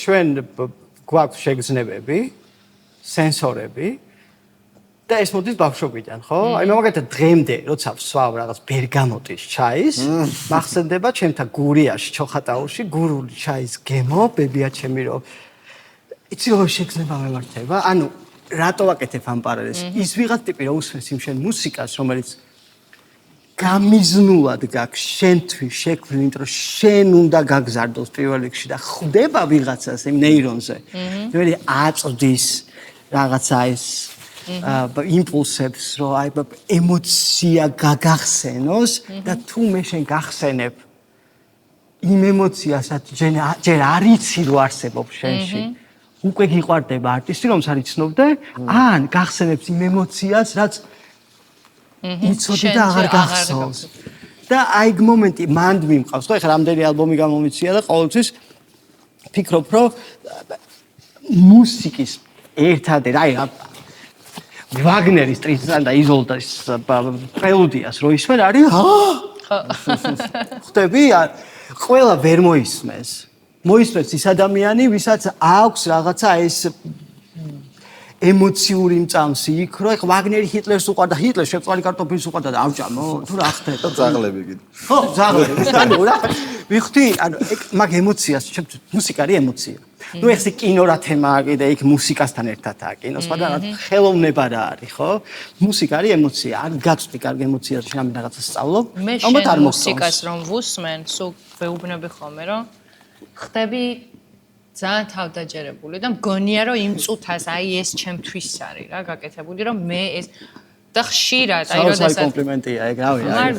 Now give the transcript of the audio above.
ჩვენ გვაქვს შეგრძნებები, სენსორები და ეს მოდის ბავშვობიდან, ხო? აი მაგალითად დღემდე, როცა ვსვავ რაღაც ბერგამოტის ჩაის, მახსენდება ჩემთან გურიაში, ჩოხატაურში, გურული ჩაის გემო, ბებია ჩემი რომ იცი როგორ შეგრძნება მემართება? ანუ რატო ვაკეთებ ამ პარალელს? ის ვიღაც ტიპი რომ უსმენს იმ შენ მუსიკას, რომელიც გამიზნულად გაქვს შენთვის შექმნილი, იმიტომ რომ შენ უნდა გაგზარდოს პირველ რიგში და ხვდება ვიღაცას იმ ნეირონზე. მე აწვდის რაღაცა ეს იმპულსებს, რომ აი ემოცია გაგახსენოს და თუ მე შენ გახსენებ იმ ემოციასაც ჯერ არ იცი რომ არსებობს შენში. უკვე გიყვარდება არტისტი, რომელსაც არ იცნობდე, ან გახსენებს იმ ემოციას, რაც იცოდი და აღარ გახსოვს. და აი ეგ მომენტი მანდ მიმყავს, ხო? ეხლა რამდენი ალბომი გამომიცია და ყოველთვის ფიქრობ, რომ მუსიკის ერთადერთი, აი ვაგნერის ტრიციდან და იზოლდას პრელუდიას რო ისმენ, არის ხვდები? ყველა ვერ მოისმენს. მოისმენს ის ადამიანი, ვისაც აქვს რაღაცა ეს ემოციური მწამსი იქ, რომ ეხლა ვაგნერი ჰიტლერს უყვარდა, ჰიტლერს შეწვალი კარტოფილს უყვარდა და ავჭამო, თუ რა ხდება? ძაღლები კიდე. ხო, ძაღლები, ანუ რა, ვიხდი, ანუ მაგ ემოციას, მუსიკა არის ემოცია. ნუ ეხლა კინო რა თემაა კიდე იქ მუსიკასთან ერთადაა კინო, მაგრამ ხელოვნება რა არის, ხო? მუსიკა არის ემოცია, არ გაწვდი კარგი ემოციას, შენ რაღაცა სწავლობ, ალბათ არ მოგწონს. მუსიკას რომ ვუსმენ, სულ ვეუბნები ხოლმე, რომ ხდები ძალიან თავდაჯერებული და მგონია რომ იმ წუთას აი ეს ჩემთვის არის რა გაკეთებული რომ მე ეს და ხშირად აი როდესაც კომპლიმენტია ეგ რავი არ